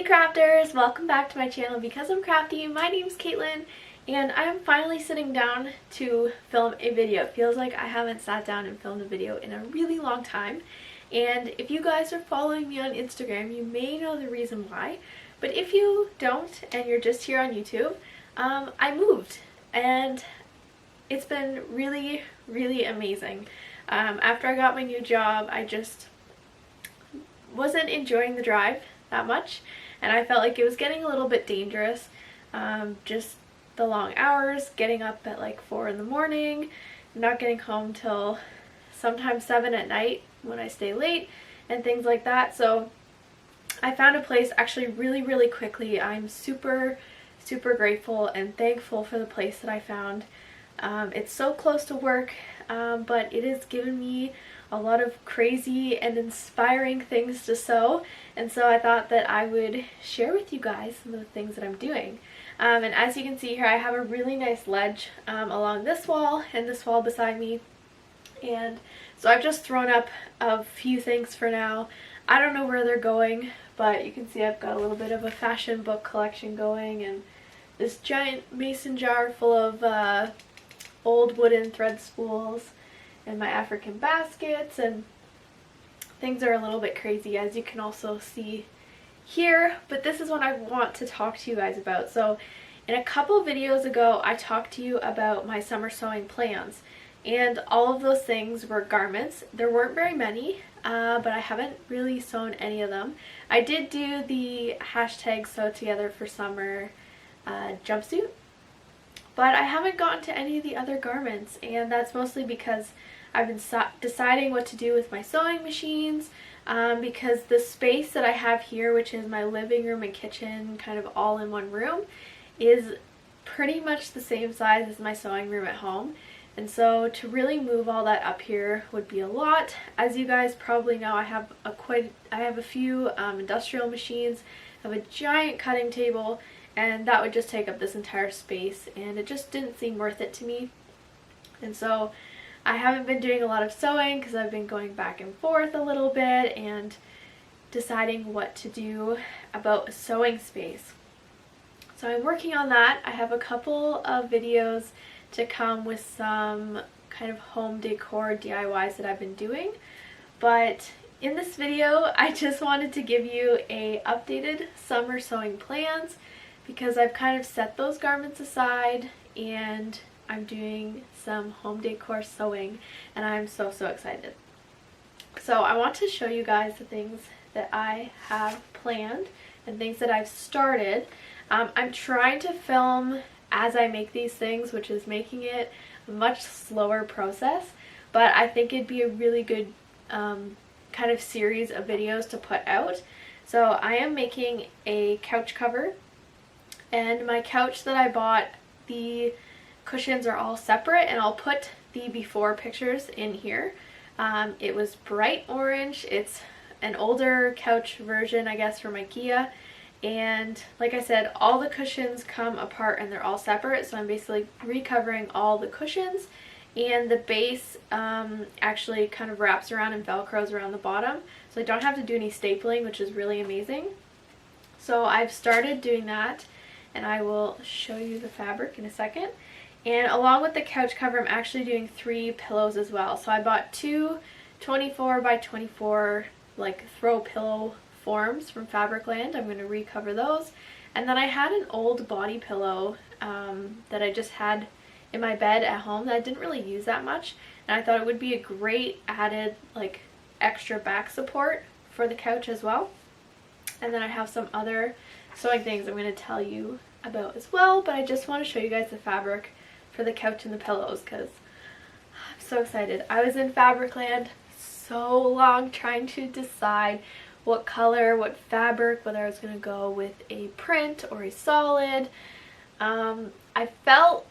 Hey crafters! Welcome back to my channel Because I'm Crafty. My name's Katelyn and I'm finally sitting down to film a video. It feels like I haven't sat down and filmed a video in a really long time. And if you guys are following me on Instagram, you may know the reason why. But if you don't and you're just here on YouTube, I moved and it's been really, really amazing. After I got my new job, I just wasn't enjoying the drive that much, and I felt like it was getting a little bit dangerous. Just the long hours, getting up at like 4 in the morning, not getting home till sometimes 7 at night when I stay late and things like that. So I found a place actually really quickly. I'm super grateful and thankful for the place that I found. It's so close to work, but it has given me a lot of crazy and inspiring things to sew, and so I thought that I would share with you guys some of the things that I'm doing. And as you can see here, I have a really nice ledge along this wall and this wall beside me, and so I've just thrown up a few things for now. I don't know where they're going, but you can see I've got a little bit of a fashion book collection going, and this giant mason jar full of old wooden thread spools, and my African baskets, and things are a little bit crazy, as you can also see here, but this is what I want to talk to you guys about. So in a couple videos ago, I talked to you about my summer sewing plans, and all of those things were garments. There weren't very many, but I haven't really sewn any of them. I did do the hashtag sew together for summer jumpsuit, but I haven't gotten to any of the other garments, and that's mostly because I've been deciding what to do with my sewing machines, because the space that I have here, which is my living room and kitchen kind of all in one room, is pretty much the same size as my sewing room at home. And so to really move all that up here would be a lot. As you guys probably know, I have a few industrial machines, I have a giant cutting table, and that would just take up this entire space, and it just didn't seem worth it to me. And so I haven't been doing a lot of sewing because I've been going back and forth a little bit and deciding what to do about a sewing space. So I'm working on that. I have a couple of videos to come with some kind of home decor DIYs that I've been doing, but in this video I just wanted to give you a updated summer sewing plans, because I've kind of set those garments aside and I'm doing some home decor sewing, and I'm so excited. So I want to show you guys the things that I have planned and things that I've started. I'm trying to film as I make these things, which is making it a much slower process, but I think it'd be a really good kind of series of videos to put out. So I am making a couch cover, and my couch that I bought, the cushions are all separate, and I'll put the before pictures in here. It was bright orange. It's an older couch version, I guess, from IKEA, and like I said, all the cushions come apart and they're all separate, so I'm basically recovering all the cushions, and the base actually kind of wraps around and velcros around the bottom, so I don't have to do any stapling, which is really amazing. So I've started doing that, and I will show you the fabric in a second. And along with the couch cover, I'm actually doing 3 pillows as well. So I bought 2 24 by 24 like throw pillow forms from Fabricland. I'm going to recover those. And then I had an old body pillow that I just had in my bed at home that I didn't really use that much, and I thought it would be a great added like extra back support for the couch as well. And then I have some other sewing things I'm going to tell you about as well, but I just want to show you guys the fabric for the couch and the pillows because I'm so excited. I was in Fabricland so long trying to decide what color, what fabric, whether I was going to go with a print or a solid. I felt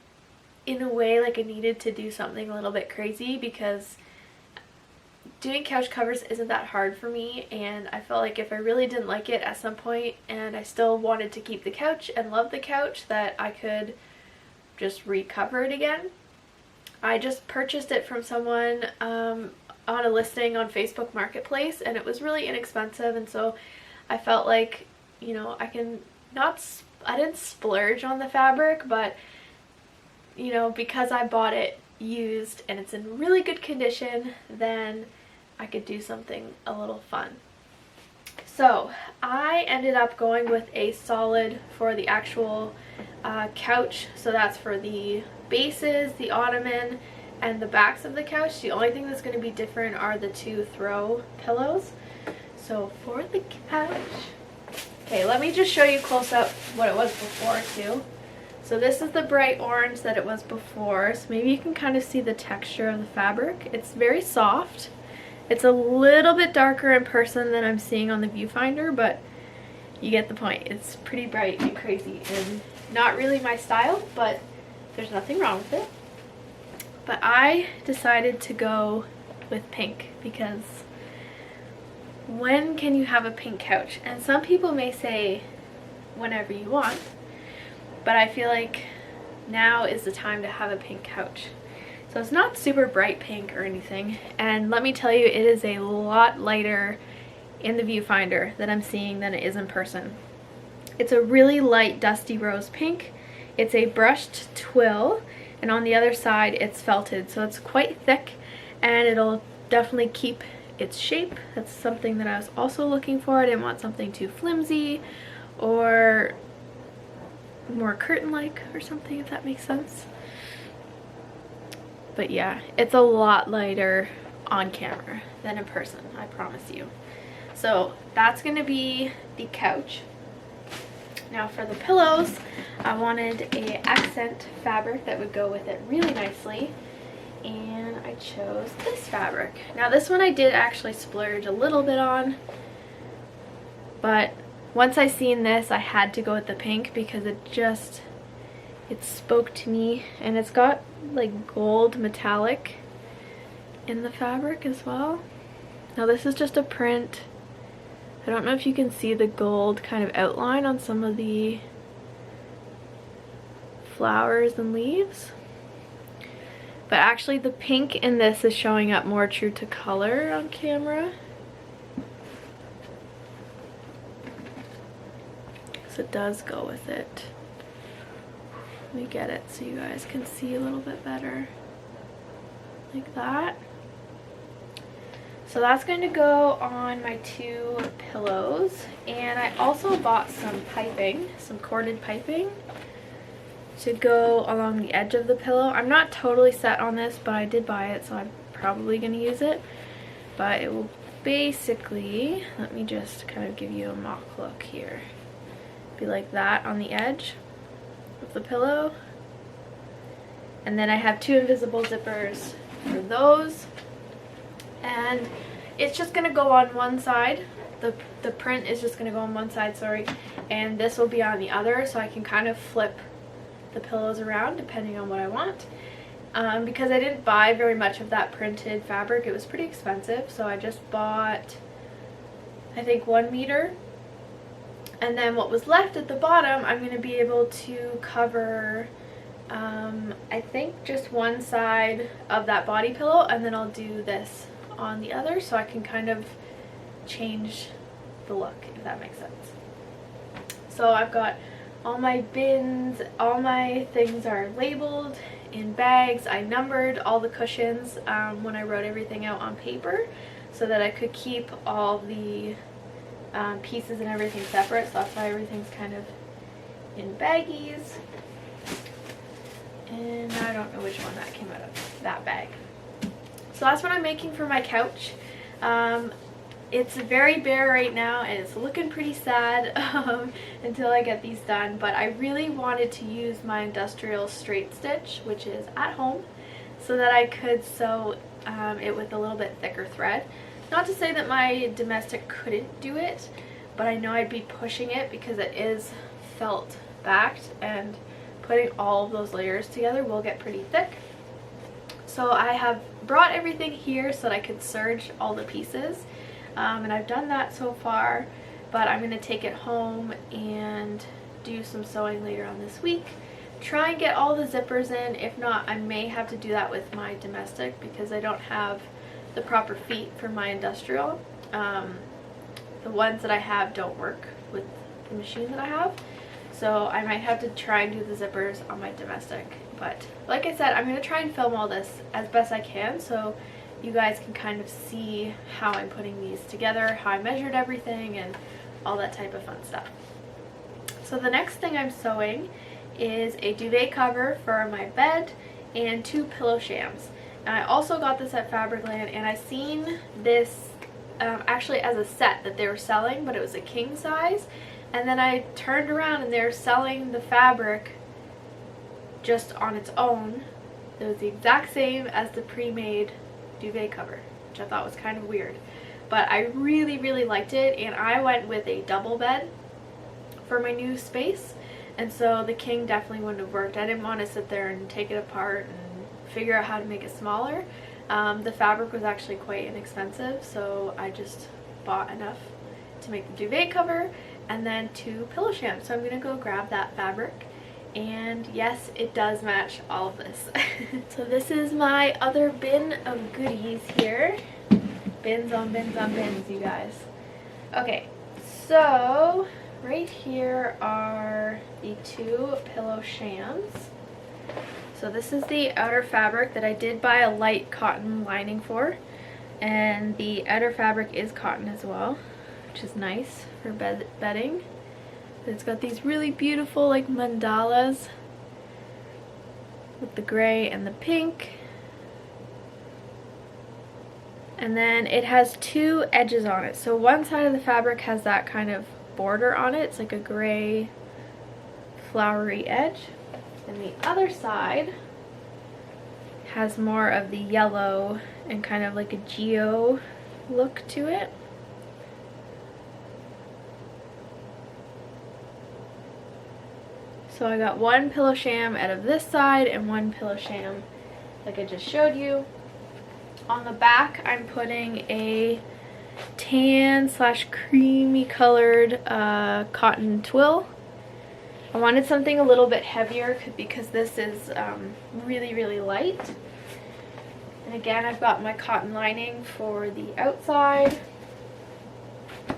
in a way like I needed to do something a little bit crazy because doing couch covers isn't that hard for me, and I felt like if I really didn't like it at some point and I still wanted to keep the couch and love the couch, that I could just recover it again. I just purchased it from someone on a listing on Facebook Marketplace, and it was really inexpensive, and so I felt like you know, I didn't splurge on the fabric, but you know, because I bought it used and it's in really good condition, then I could do something a little fun. So I ended up going with a solid for the actual couch. So that's for the bases, the ottoman, and the backs of the couch. The only thing that's going to be different are the two throw pillows. So for the couch, okay, let me just show you close up what it was before too. So this is the bright orange that it was before. So maybe you can kind of see the texture of the fabric. It's very soft. It's a little bit darker in person than I'm seeing on the viewfinder, but you get the point. It's pretty bright and crazy and not really my style, but there's nothing wrong with it. But I decided to go with pink because when can you have a pink couch? And some people may say whenever you want, but I feel like now is the time to have a pink couch. So it's not super bright pink or anything, and let me tell you, it is a lot lighter in the viewfinder that I'm seeing than it is in person. It's a really light dusty rose pink. It's a brushed twill, and on the other side it's felted, so it's quite thick and it'll definitely keep its shape. That's something that I was also looking for. I didn't want something too flimsy or more curtain-like or something, if that makes sense. But yeah, it's a lot lighter on camera than in person, I promise you. So that's gonna be the couch. Now for the pillows, I wanted a accent fabric that would go with it really nicely, and I chose this fabric. Now this one I did actually splurge a little bit on, but once I seen this, I had to go with the pink because it spoke to me, and it's got like gold metallic in the fabric as well. Now this is just a print. I don't know if you can see the gold kind of outline on some of the flowers and leaves, but actually the pink in this is showing up more true to color on camera. So it does go with it. Let me get it so you guys can see a little bit better. Like that. So that's going to go on my two pillows. And I also bought some piping, some corded piping to go along the edge of the pillow. I'm not totally set on this, but I did buy it, so I'm probably going to use it. But it will basically, let me just kind of give you a mock look here. Be like that on the edge of the pillow, and then I have two invisible zippers for those, and it's just gonna go on one side. The print is just gonna go on one side, sorry, and this will be on the other, so I can kind of flip the pillows around depending on what I want. Because I didn't buy very much of that printed fabric, it was pretty expensive, so I just bought, I think, 1 meter. And then what was left at the bottom, I'm going to be able to cover, I think, just one side of that body pillow, and then I'll do this on the other, so I can kind of change the look, if that makes sense. So I've got all my bins, all my things are labeled in bags. I numbered all the cushions when I wrote everything out on paper so that I could keep all the pieces and everything separate, so that's why everything's kind of in baggies. And I don't know which one that came out of that bag. So that's what I'm making for my couch. It's very bare right now and it's looking pretty sad until I get these done, but I really wanted to use my industrial straight stitch, which is at home, so that I could sew it with a little bit thicker thread. Not to say that my domestic couldn't do it, but I know I'd be pushing it because it is felt backed, and putting all of those layers together will get pretty thick. So I have brought everything here so that I could serge all the pieces, and I've done that so far, but I'm going to take it home and do some sewing later on this week. Try and get all the zippers in. If not, I may have to do that with my domestic because I don't have the proper feet for my industrial. The ones that I have don't work with the machine that I have. So I might have to try and do the zippers on my domestic. But like I said, I'm going to try and film all this as best I can so you guys can kind of see how I'm putting these together, how I measured everything, and all that type of fun stuff. So the next thing I'm sewing is a duvet cover for my bed and 2 pillow shams. And I also got this at Fabricland, and I seen this actually as a set that they were selling, but it was a king size. And then I turned around and they were selling the fabric just on its own. It was the exact same as the pre-made duvet cover, which I thought was kind of weird. But I really, really liked it, and I went with a double bed for my new space. And so the king definitely wouldn't have worked. I didn't want to sit there and take it apart and figure out how to make it smaller. The fabric was actually quite inexpensive, so I just bought enough to make the duvet cover and then 2 pillow shams. So I'm going to go grab that fabric. And yes, it does match all of this. So this is my other bin of goodies here. Bins on bins on bins, you guys. Okay, so right here are the 2 pillow shams. So this is the outer fabric that I did buy a light cotton lining for. And the outer fabric is cotton as well, which is nice for bedding. It's got these really beautiful like mandalas with the gray and the pink. And then it has 2 edges on it. So one side of the fabric has that kind of border on it. It's like a gray flowery edge. And the other side has more of the yellow and kind of like a geo look to it. So I got 1 pillow sham out of this side and 1 pillow sham like I just showed you. On the back I'm putting a tan / creamy colored cotton twill. I wanted something a little bit heavier because this is really, really light. And again, I've got my cotton lining for the outside.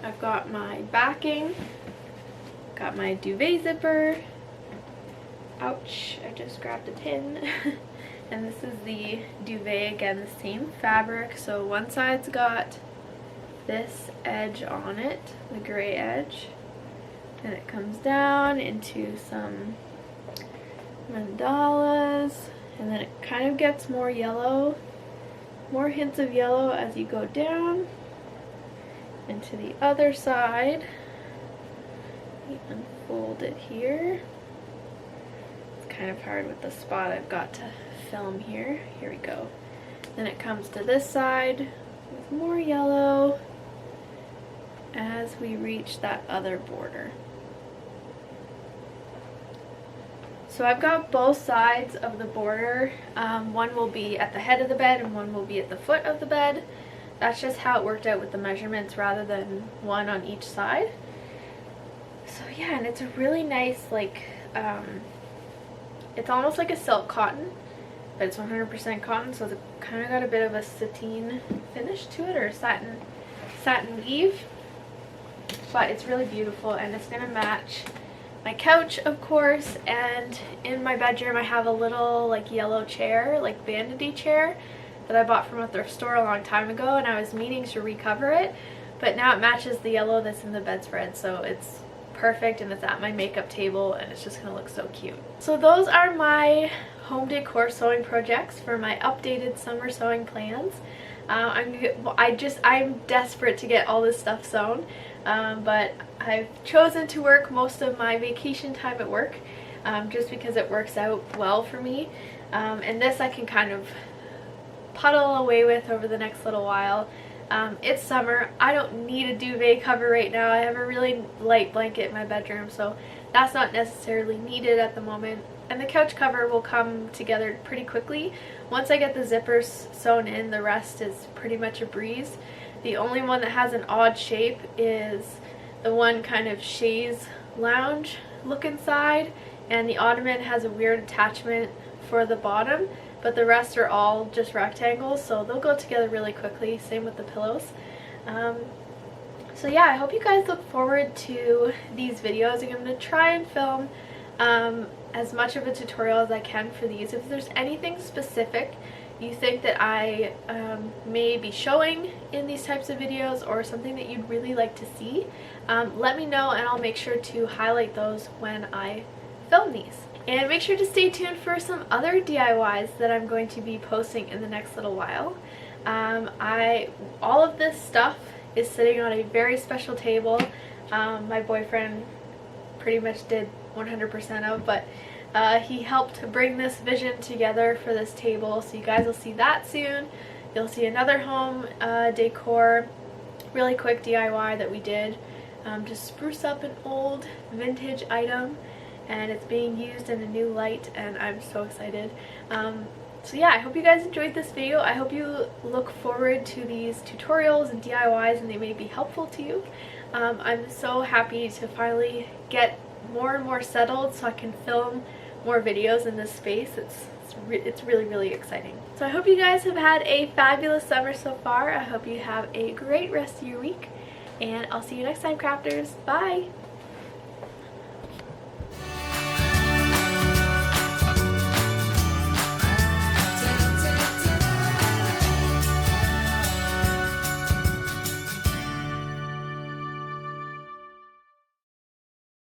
I've got my backing. Got my duvet zipper. Ouch, I just grabbed a pin. And this is the duvet, again, the same fabric. So one side's got this edge on it, the gray edge. And it comes down into some mandalas. And then it kind of gets more yellow, more hints of yellow as you go down. And to the other side, you unfold it here. Kind of hard with the spot I've got to film here. Here we go. Then it comes to this side with more yellow as we reach that other border. So I've got both sides of the border. One will be at the head of the bed and one will be at the foot of the bed. That's just how it worked out with the measurements rather than one on each side. So yeah, and it's a really nice like it's almost like a silk cotton, but it's 100% cotton, so it's kind of got a bit of a sateen finish to it, or satin weave. But it's really beautiful, and it's gonna match my couch, of course. And in my bedroom, I have a little like yellow chair, like vanity chair, that I bought from a thrift store a long time ago, and I was meaning to recover it, but now it matches the yellow that's in the bedspread, so it's perfect, and it's at my makeup table, and it's just gonna look so cute. So those are my home decor sewing projects for my updated summer sewing plans. I'm desperate to get all this stuff sewn, but I've chosen to work most of my vacation time at work, just because it works out well for me, and this I can kind of puddle away with over the next little while. It's summer. I don't need a duvet cover right now. I have a really light blanket in my bedroom, so that's not necessarily needed at the moment. And the couch cover will come together pretty quickly. Once I get the zippers sewn in, the rest is pretty much a breeze. The only one that has an odd shape is the one kind of chaise lounge look inside, and the ottoman has a weird attachment for the bottom, but the rest are all just rectangles, so they'll go together really quickly. Same with the pillows. So So yeah, I hope you guys look forward to these videos. I'm going to try and film as much of a tutorial as I can for these. If there's anything specific you think that I may be showing in these types of videos, or something that you'd really like to see, let me know and I'll make sure to highlight those when I film these. And make sure to stay tuned for some other DIYs that I'm going to be posting in the next little while. All of this stuff is sitting on a very special table. My boyfriend pretty much did 100% of, but he helped bring this vision together for this table, so you guys will see that soon. You'll see another home decor, really quick DIY that we did to spruce up an old vintage item, and it's being used in a new light, and I'm so excited. So yeah, I hope you guys enjoyed this video. I hope you look forward to these tutorials and DIYs and they may be helpful to you. I'm so happy to finally get more and more settled so I can film more videos in this space. It's really, really exciting. So I hope you guys have had a fabulous summer so far. I hope you have a great rest of your week, and I'll see you next time, crafters. Bye!